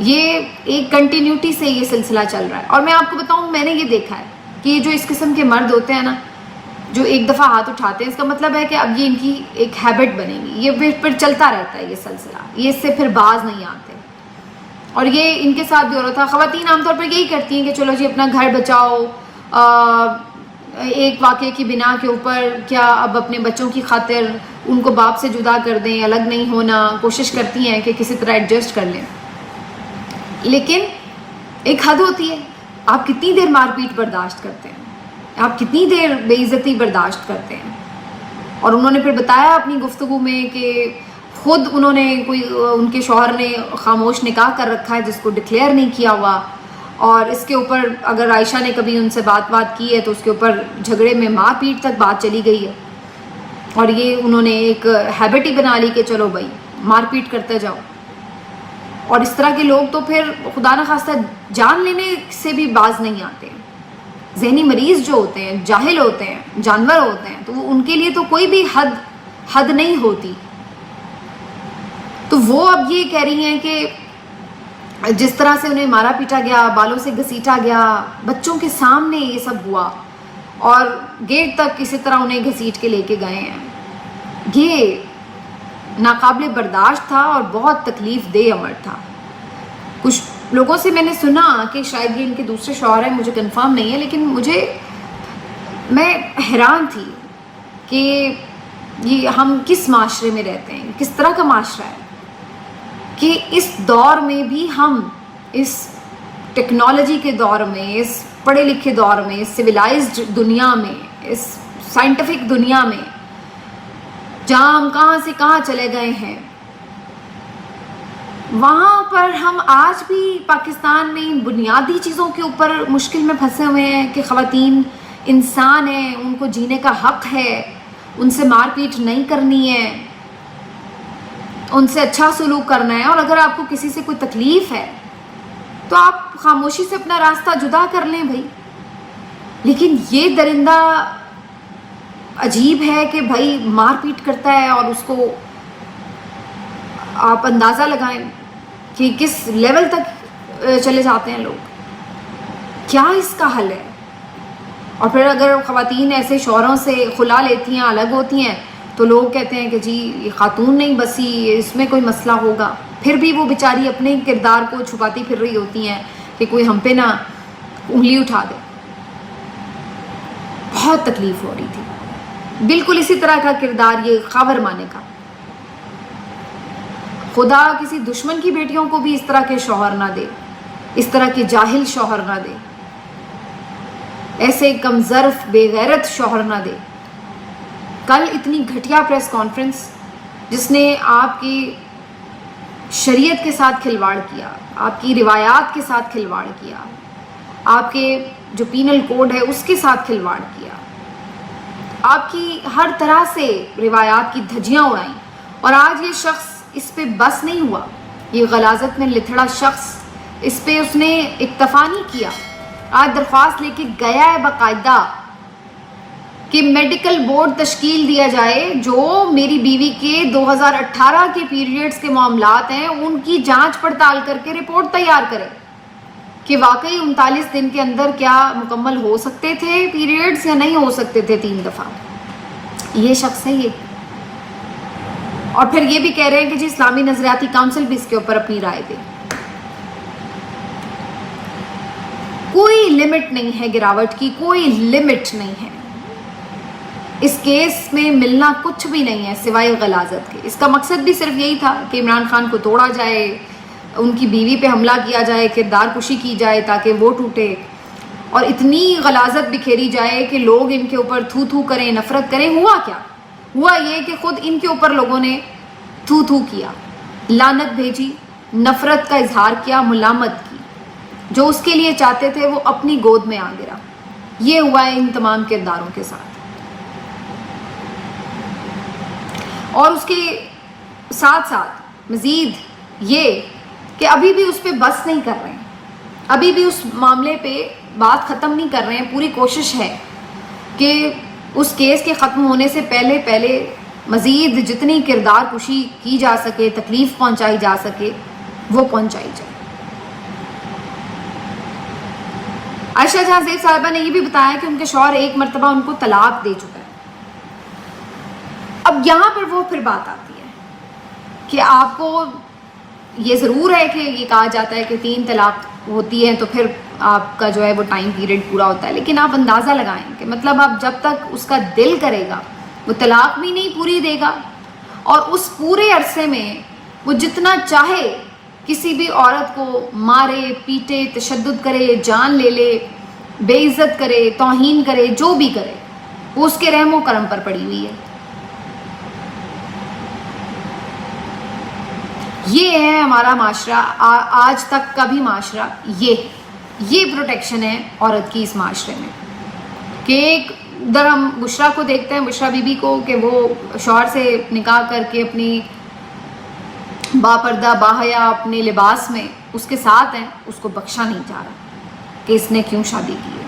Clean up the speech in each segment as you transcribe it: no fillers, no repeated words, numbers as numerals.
یہ ایک کنٹینیوٹی سے یہ سلسلہ چل رہا ہے. اور میں آپ کو بتاؤں، میں نے یہ دیکھا ہے کہ یہ جو اس قسم کے مرد ہوتے ہیں نا، جو ایک دفعہ ہاتھ اٹھاتے ہیں، اس کا مطلب ہے کہ اب یہ ان کی ایک ہیبٹ بنے گی، یہ پھر چلتا رہتا ہے یہ سلسلہ، یہ اس سے پھر باز نہیں آتے. اور یہ ان کے ساتھ بھی ہو رہا تھا. خواتین عام طور پر یہی کرتی ہیں کہ چلو جی اپنا گھر بچاؤ، ایک واقعے کی بنا کے اوپر کیا اب اپنے بچوں کی خاطر ان کو باپ سے جدا کر دیں، الگ نہیں ہونا، کوشش کرتی ہیں کہ کسی طرح ایڈجسٹ کر لیں. لیکن ایک حد ہوتی ہے. آپ کتنی دیر مار پیٹ برداشت کرتے ہیں، آپ کتنی دیر بے عزتی برداشت کرتے ہیں. اور انہوں نے پھر بتایا اپنی گفتگو میں کہ خود انہوں نے ان کے شوہر نے خاموش نکاح کر رکھا ہے جس کو ڈکلیئر نہیں کیا ہوا، اور اس کے اوپر اگر عائشہ نے کبھی ان سے بات کی ہے تو اس کے اوپر جھگڑے میں مار پیٹ تک بات چلی گئی ہے. اور یہ انہوں نے ایک ہیبٹ ہی بنا لی کہ چلو بھائی مار پیٹ کرتے جاؤ. اور اس طرح کے لوگ تو پھر خدا نخواستہ جان لینے سے بھی باز نہیں آتے ہیں. ذہنی مریض جو ہوتے ہیں، جاہل ہوتے ہیں، جانور ہوتے ہیں، تو ان کے لیے تو کوئی بھی حد نہیں ہوتی. تو وہ اب یہ کہہ رہی ہیں کہ جس طرح سے انہیں مارا پیٹا گیا، بالوں سے گھسیٹا گیا، بچوں کے سامنے یہ سب ہوا، اور گیٹ تک کسی طرح انہیں گھسیٹ کے لے کے گئے ہیں، یہ ناقابل برداشت تھا اور بہت تکلیف دہ عمل تھا. کچھ لوگوں سے میں نے سنا کہ شاید یہ ان کے دوسرے شوہر ہیں، مجھے کنفرم نہیں ہے، لیکن میں حیران تھی کہ یہ ہم کس معاشرے میں رہتے ہیں، کس طرح کا معاشرہ ہے کہ اس دور میں بھی ہم اس ٹیکنالوجی کے دور میں، اس پڑھے لکھے دور میں، اس سویلائزڈ دنیا میں، اس سائنٹیفک دنیا میں، جہاں ہم کہاں سے کہاں چلے گئے ہیں، وہاں پر ہم آج بھی پاکستان میں ان بنیادی چیزوں کے اوپر مشکل میں پھنسے ہوئے ہیں کہ خواتین انسان ہیں، ان کو جینے کا حق ہے، ان سے مار پیٹ نہیں کرنی ہے، ان سے اچھا سلوک کرنا ہے. اور اگر آپ کو کسی سے کوئی تکلیف ہے تو آپ خاموشی سے اپنا راستہ جدا کر لیں بھائی. لیکن یہ درندہ عجیب ہے کہ بھائی مار پیٹ کرتا ہے، اور اس کو آپ اندازہ لگائیں کہ کس لیول تک چلے جاتے ہیں لوگ. کیا اس کا حل ہے؟ اور پھر اگر خواتین ایسے شوہروں سے خلا لیتی ہیں، الگ ہوتی ہیں، تو لوگ کہتے ہیں کہ جی یہ خاتون نہیں بسی، اس میں کوئی مسئلہ ہوگا. پھر بھی وہ بیچاری اپنے کردار کو چھپاتی پھر رہی ہوتی ہیں کہ کوئی ہم پہ نہ انگلی اٹھا دے. بہت تکلیف ہو رہی تھی. بالکل اسی طرح کا کردار یہ خاور مانے کا. خدا کسی دشمن کی بیٹیوں کو بھی اس طرح کے شوہر نہ دے، اس طرح کے جاہل شوہر نہ دے، ایسے کم ظرف بے غیرت شوہر نہ دے. کل اتنی گھٹیا پریس کانفرنس جس نے آپ کی شریعت کے ساتھ کھلواڑ کیا، آپ کی روایات کے ساتھ کھلواڑ کیا، آپ کے جو پینل کوڈ ہے اس کے ساتھ کھلواڑ کیا، آپ کی ہر طرح سے روایات کی دھجیاں اڑائیں. اور آج یہ شخص اس پہ بس نہیں ہوا، یہ غلاظت میں لتھڑا شخص اس پہ اس نے اکتفا نہیں کیا. آج درخواست لے کے گیا ہے باقاعدہ کہ میڈیکل بورڈ تشکیل دیا جائے جو میری بیوی کے 2018 کے پیریڈز کے معاملات ہیں ان کی جانچ پڑتال کر کے رپورٹ تیار کرے کہ واقعی 39 دن کے اندر کیا مکمل ہو سکتے تھے پیریڈز یا نہیں ہو سکتے تھے 3 دفعہ. یہ شخص ہے یہ. اور پھر یہ بھی کہہ رہے ہیں کہ جی اسلامی نظریاتی کونسل بھی اس کے اوپر اپنی رائے دے. کوئی لمٹ نہیں ہے گراوٹ کی، کوئی لمٹ نہیں ہے. اس کیس میں ملنا کچھ بھی نہیں ہے سوائے غلاظت کے. اس کا مقصد بھی صرف یہی تھا کہ عمران خان کو توڑا جائے، ان کی بیوی پہ حملہ کیا جائے، کردار کشی کی جائے تاکہ وہ ٹوٹے، اور اتنی غلاظت بکھیری جائے کہ لوگ ان کے اوپر تھو تھو کریں، نفرت کریں. ہوا کیا؟ ہوا یہ کہ خود ان کے اوپر لوگوں نے تھو تھو کیا، لعنت بھیجی، نفرت کا اظہار کیا، ملامت کی. جو اس کے لیے چاہتے تھے وہ اپنی گود میں آ گرا. یہ ہوا ہے ان تمام کرداروں کے ساتھ. اور اس کے ساتھ ساتھ مزید یہ کہ ابھی بھی اس پہ بس نہیں کر رہے ہیں، ابھی بھی اس معاملے پہ بات ختم نہیں کر رہے ہیں. پوری کوشش ہے کہ اس کیس کے ختم ہونے سے پہلے مزید جتنی کردار کشی کی جا سکے، تکلیف پہنچائی جا سکے، وہ پہنچائی جائے. عائشہ جہاں زیب صاحبہ نے یہ بھی بتایا کہ ان کے شوہر ایک مرتبہ ان کو طلاق دے چکا ہے. اب یہاں پر وہ پھر بات آتی ہے کہ آپ کو یہ ضرور ہے کہ یہ کہا جاتا ہے کہ 3 طلاق ہوتی ہے تو پھر آپ کا جو ہے وہ ٹائم پیریڈ پورا ہوتا ہے، لیکن آپ اندازہ لگائیں کہ مطلب آپ جب تک اس کا دل کرے گا وہ طلاق بھی نہیں پوری دے گا، اور اس پورے عرصے میں وہ جتنا چاہے کسی بھی عورت کو مارے پیٹے، تشدد کرے، جان لے لے، بے عزت کرے، توہین کرے، جو بھی کرے، وہ اس کے رحم و کرم پر پڑی ہوئی ہے. یہ ہے ہمارا معاشرہ، آج تک کا بھی معاشرہ. یہ پروٹیکشن ہے عورت کی اس معاشرے میں کہ ایک ادھر ہم بشرا کو دیکھتے ہیں، بشرا بی بی کو، کہ وہ شوہر سے نکاح کر کے اپنی باپردہ باحیا اپنے لباس میں اس کے ساتھ ہیں، اس کو بخشا نہیں جا رہا کہ اس نے کیوں شادی کی ہے.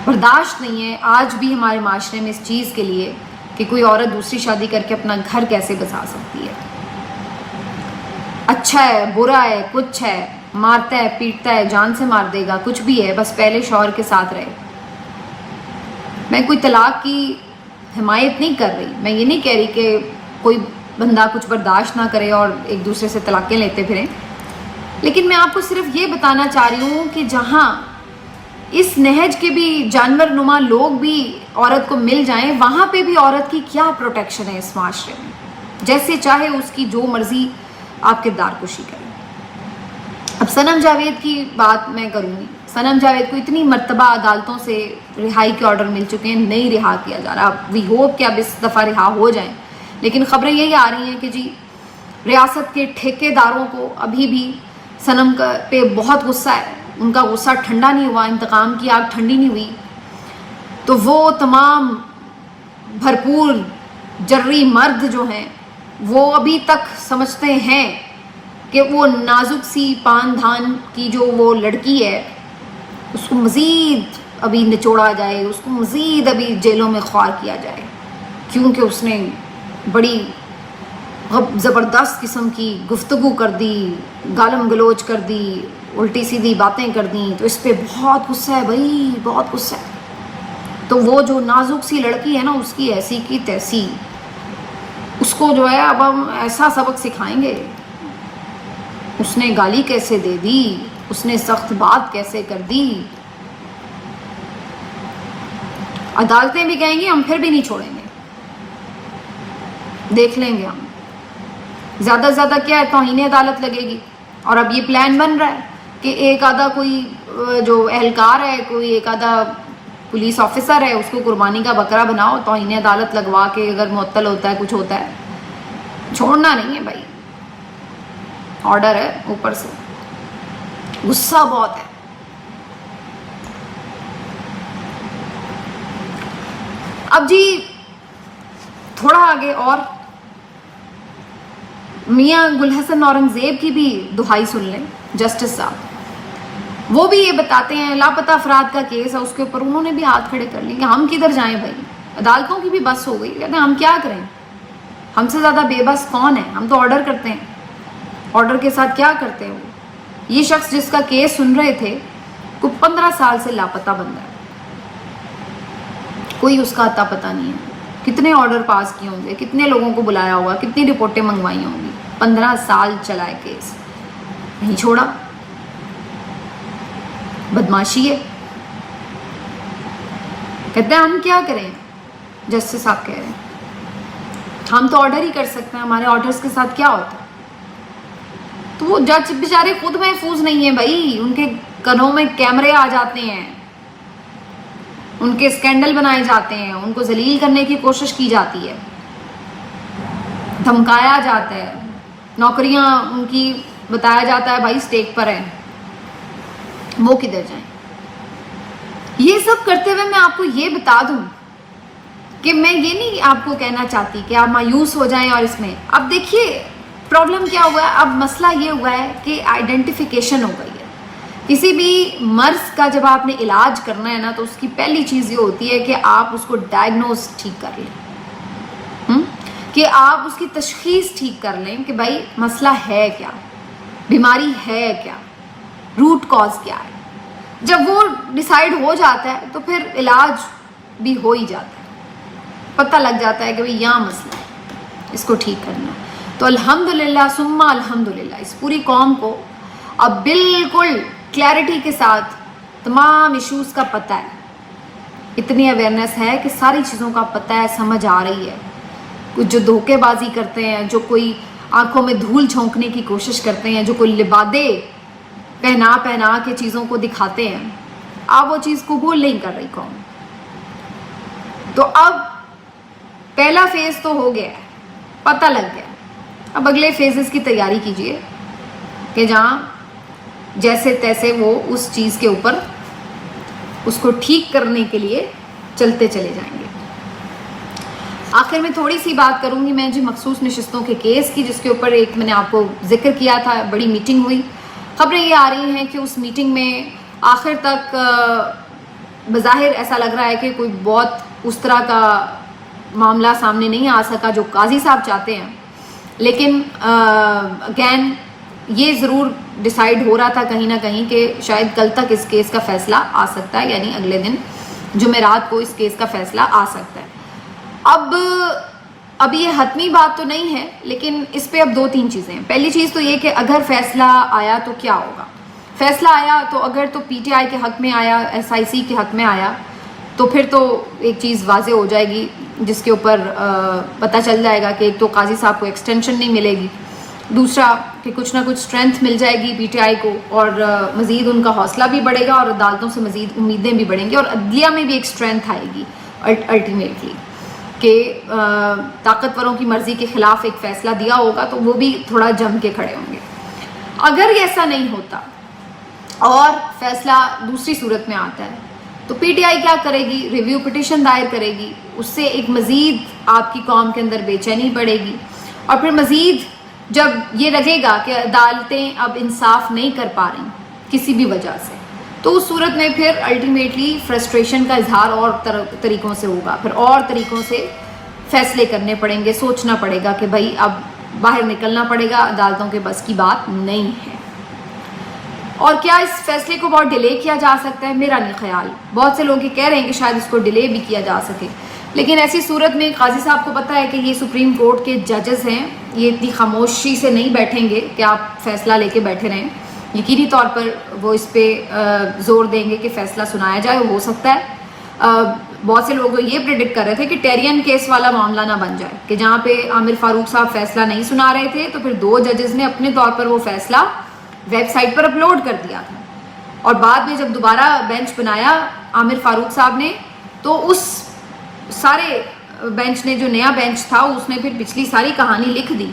برداشت نہیں ہے آج بھی ہمارے معاشرے میں اس چیز کے لیے کہ کوئی عورت دوسری شادی کر کے اپنا گھر کیسے بسا سکتی ہے. اچھا ہے، برا ہے، کچھ ہے، مارتا ہے، پیٹتا ہے، جان سے مار دے گا، کچھ بھی ہے، بس پہلے شوہر کے ساتھ رہے. میں کوئی طلاق کی حمایت نہیں کر رہی، میں یہ نہیں کہہ رہی کہ کوئی بندہ کچھ برداشت نہ کرے اور ایک دوسرے سے طلاقیں لیتے پھریں، لیکن میں آپ کو صرف یہ بتانا چاہ رہی ہوں کہ جہاں اس نہج کے بھی جانور نما لوگ بھی عورت کو مل جائیں، وہاں پہ بھی عورت کی کیا پروٹیکشن ہے اس معاشرے میں. جیسے چاہے اس کی جو مرضی آپ کردار کشی کریں. اب صنم جاوید کی بات میں کروں گی. صنم جاوید کو اتنی مرتبہ عدالتوں سے رہائی کے آرڈر مل چکے ہیں، نہیں رہا کیا جا رہا. وی ہوپ کہ اب اس دفعہ رہا ہو جائیں، لیکن خبریں یہی آ رہی ہیں کہ جی ریاست کے ٹھیکے داروں کو ابھی بھی صنم پہ بہت غصہ ہے، ان کا غصہ ٹھنڈا نہیں ہوا، انتقام کی آگ ٹھنڈی نہیں ہوئی. تو وہ تمام بھرپور جرری مرد جو ہیں وہ ابھی تک سمجھتے ہیں کہ وہ نازک سی پان دھان کی جو وہ لڑکی ہے اس کو مزید ابھی نچوڑا جائے، اس کو مزید ابھی جیلوں میں خوار کیا جائے، کیونکہ اس نے بڑی زبردست قسم کی گفتگو کر دی، گالم گلوچ کر دی، الٹی سیدھی باتیں کر دیں. تو اس پہ بہت غصہ ہے بھائی، بہت غصہ ہے. تو وہ جو نازک سی لڑکی ہے نا، اس کی ایسی کی تیسی، اس کو جو ہے اب ہم ایسا سبق سکھائیں گے. اس نے گالی کیسے دے دی، اس نے سخت بات کیسے کر دی. عدالتیں بھی کہیں گی ہم پھر بھی نہیں چھوڑیں گے، دیکھ لیں گے ہم. زیادہ سے زیادہ کیا ہے، توہین عدالت لگے گی. اور اب یہ پلان بن رہا ہے کہ ایک آدھا کوئی جو اہلکار ہے، کوئی ایک آدھا پولیس آفیسر ہے، اس کو قربانی کا بکرا بناؤ، توہین عدالت لگوا کے اگر معطل ہوتا ہے، کچھ ہوتا ہے، چھوڑنا نہیں ہے بھائی. آرڈر ہے اوپر سے. غصہ بہت ہے. اب جی تھوڑا آگے اور میاں گلحسن اورنگزیب کی بھی دہائی سن لیں. جسٹس صاحب وہ بھی یہ بتاتے ہیں، لاپتہ افراد کا کیس ہے، اس کے اوپر انہوں نے بھی ہاتھ کھڑے کر لیے کہ ہم کدھر جائیں بھائی. عدالتوں کی بھی بس ہو گئی. کہتے ہیں ہم کیا کریں، ہم سے زیادہ بے بس کون ہے، ہم تو آرڈر کرتے ہیں. آرڈر کے ساتھ کیا کرتے ہیں وہ. یہ شخص جس کا کیس سن رہے تھے کو 15 سال سے لاپتہ بندہ ہے، کوئی اس کا اتا پتہ نہیں ہے. کتنے آرڈر پاس کیے ہوں گے، کتنے لوگوں کو بلایا ہوگا، کتنی رپورٹیں منگوائی ہوں گی. 15 سال چلا ہے کیس، نہیں چھوڑا. بدماشی ہے. کہتے ہیں ہم کیا کریں. جسٹس صاحب کہہ رہے ہیں ہم تو آرڈر ہی کر سکتے ہیں، ہمارے آرڈرز کے ساتھ کیا ہوتا ہے. تو وہ جج بیچارے خود محفوظ نہیں ہیں بھائی. ان کے کنوں میں کیمرے آ جاتے ہیں، ان کے اسکینڈل بنائے جاتے ہیں، ان کو ذلیل کرنے کی کوشش کی جاتی ہے، دھمکایا جاتا ہے، نوکریاں ان کی بتایا جاتا ہے بھائی اسٹیک پر ہیں، وہ کدھر جائیں. یہ سب کرتے ہوئے میں آپ کو یہ بتا دوں کہ میں یہ نہیں آپ کو کہنا چاہتی کہ آپ مایوس ہو جائیں. اور اس میں اب دیکھیے پرابلم کیا ہوا ہے. اب مسئلہ یہ ہوا ہے کہ آئیڈینٹیفیکیشن ہو گئی ہے. کسی بھی مرض کا جب آپ نے علاج کرنا ہے نا، تو اس کی پہلی چیز یہ ہوتی ہے کہ آپ اس کو ڈائگنوز ٹھیک کر لیں، کہ آپ اس کی تشخیص ٹھیک کر لیں کہ بھائی مسئلہ ہے کیا، بیماری ہے کیا. روٹ کاز کیا ہے. جب وہ ڈیسائیڈ ہو جاتا ہے تو پھر علاج بھی ہو ہی جاتا ہے, پتہ لگ جاتا ہے کہ بھئی یہاں مسئلہ ہے, اس کو ٹھیک کرنا ہے. تو الحمدللہ ثم الحمدللہ اس پوری قوم کو اب بالکل کلیئرٹی کے ساتھ تمام ایشوز کا پتہ ہے, اتنی اویئرنیس ہے کہ ساری چیزوں کا پتہ ہے, سمجھ آ رہی ہے. کچھ جو دھوکے بازی کرتے ہیں, جو کوئی آنکھوں میں دھول جھونکنے کی کوشش کرتے ہیں, جو کوئی لبادے پہنا کے چیزوں کو دکھاتے ہیں, اب وہ چیز قبول نہیں کر رہی قوم. تو اب پہلا فیز تو ہو گیا ہے, پتہ لگ گیا. اب اگلے فیزز کی تیاری کیجئے کہ جہاں جیسے تیسے وہ اس چیز کے اوپر اس کو ٹھیک کرنے کے لیے چلتے چلے جائیں گے. آخر میں تھوڑی سی بات کروں گی میں جی مخصوص نشستوں کے کیس کی, جس کے اوپر ایک میں نے آپ کو ذکر کیا تھا, بڑی میٹنگ ہوئی. خبریں یہ آ رہی ہیں کہ اس میٹنگ میں آخر تک بظاہر ایسا لگ رہا ہے کہ کوئی بہت اس طرح کا معاملہ سامنے نہیں آ سکا جو قاضی صاحب چاہتے ہیں, لیکن اگین یہ ضرور ڈیسائیڈ ہو رہا تھا کہیں نہ کہیں کہ شاید کل تک اس کیس کا فیصلہ آ سکتا ہے, یعنی اگلے دن جمعرات کو اس کیس کا فیصلہ آ سکتا ہے. اب یہ حتمی بات تو نہیں ہے, لیکن اس پہ اب 2-3 چیزیں ہیں. پہلی چیز تو یہ کہ اگر فیصلہ آیا تو کیا ہوگا. فیصلہ آیا تو اگر تو پی ٹی آئی کے حق میں آیا, ایس آئی سی کے حق میں آیا, تو پھر تو ایک چیز واضح ہو جائے گی جس کے اوپر پتہ چل جائے گا کہ ایک تو قاضی صاحب کو ایکسٹینشن نہیں ملے گی, دوسرا کہ کچھ نہ کچھ اسٹرینتھ مل جائے گی پی ٹی آئی کو, اور مزید ان کا حوصلہ بھی بڑھے گا اور عدالتوں سے مزید امیدیں بھی بڑھیں گی, اور عدلیہ میں بھی ایک اسٹرینتھ آئے گی الٹیمیٹلی کہ طاقتوروں کی مرضی کے خلاف ایک فیصلہ دیا ہوگا تو وہ بھی تھوڑا جم کے کھڑے ہوں گے. اگر ایسا نہیں ہوتا اور فیصلہ دوسری صورت میں آتا ہے تو پی ٹی آئی کیا کرے گی, ریویو پٹیشن دائر کرے گی, اس سے ایک مزید آپ کی قوم کے اندر بے چینی بڑھے گی, اور پھر مزید جب یہ لگے گا کہ عدالتیں اب انصاف نہیں کر پا رہی کسی بھی وجہ سے, تو اس صورت میں پھر الٹیمیٹلی فرسٹریشن کا اظہار اور طریقوں سے ہوگا, پھر اور طریقوں سے فیصلے کرنے پڑیں گے, سوچنا پڑے گا کہ بھائی اب باہر نکلنا پڑے گا, عدالتوں کے بس کی بات نہیں ہے. اور کیا اس فیصلے کو بہت ڈیلے کیا جا سکتا ہے؟ میرا نہیں خیال. بہت سے لوگ یہ کہہ رہے ہیں کہ شاید اس کو ڈیلے بھی کیا جا سکے, لیکن ایسی صورت میں قاضی صاحب کو پتہ ہے کہ یہ سپریم کورٹ کے ججز ہیں, یہ اتنی خاموشی سے نہیں بیٹھیں گے کہ آپ فیصلہ لے کے بیٹھے رہیں. یقینی طور پر وہ اس پہ زور دیں گے کہ فیصلہ سنایا جائے. ہو سکتا ہے بہت سے لوگ یہ پریڈکٹ کر رہے تھے کہ ٹیرین کیس والا معاملہ نہ بن جائے, کہ جہاں پہ عامر فاروق صاحب فیصلہ نہیں سنا رہے تھے تو پھر 2 ججز نے اپنے طور پر وہ فیصلہ ویب سائٹ پر اپلوڈ کر دیا تھا, اور بعد میں جب دوبارہ بینچ بنایا عامر فاروق صاحب نے تو اس سارے بینچ نے, جو نیا بینچ تھا, اس نے پھر پچھلی ساری کہانی لکھ دی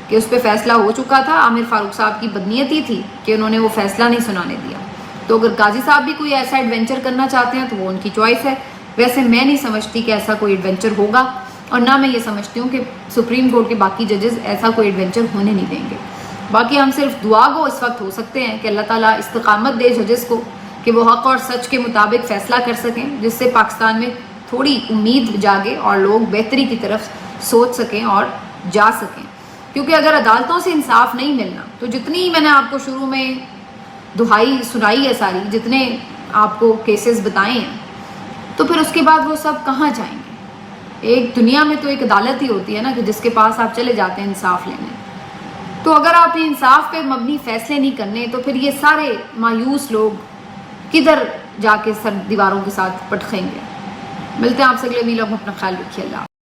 کہ اس پہ فیصلہ ہو چکا تھا. عامر فاروق صاحب کی بدنیتی تھی کہ انہوں نے وہ فیصلہ نہیں سنانے دیا. تو اگر قاضی صاحب بھی کوئی ایسا ایڈونچر کرنا چاہتے ہیں تو وہ ان کی چوائس ہے. ویسے میں نہیں سمجھتی کہ ایسا کوئی ایڈونچر ہوگا, اور نہ میں یہ سمجھتی ہوں کہ سپریم کورٹ کے باقی ججز ایسا کوئی ایڈونچر ہونے نہیں دیں گے. باقی ہم صرف دعا گو اس وقت ہو سکتے ہیں کہ اللہ تعالیٰ استقامت دے ججز کو کہ وہ حق اور سچ کے مطابق فیصلہ کر سکیں, جس سے پاکستان میں تھوڑی امید جاگے اور لوگ بہتری کی طرف سوچ سکیں اور جا سکیں. کیونکہ اگر عدالتوں سے انصاف نہیں ملنا تو جتنی میں نے آپ کو شروع میں دہائی سنائی ہے ساری, جتنے آپ کو کیسز بتائے ہیں, تو پھر اس کے بعد وہ سب کہاں جائیں گے؟ ایک دنیا میں تو ایک عدالت ہی ہوتی ہے نا کہ جس کے پاس آپ چلے جاتے ہیں انصاف لینے. تو اگر آپ نے انصاف پہ مبنی فیصلے نہیں کرنے تو پھر یہ سارے مایوس لوگ کدھر جا کے سر دیواروں کے ساتھ پٹخیں گے. ملتے ہیں آپ سے اگلے ویلاگ میں, اپنا خیال رکھیے. اللہ.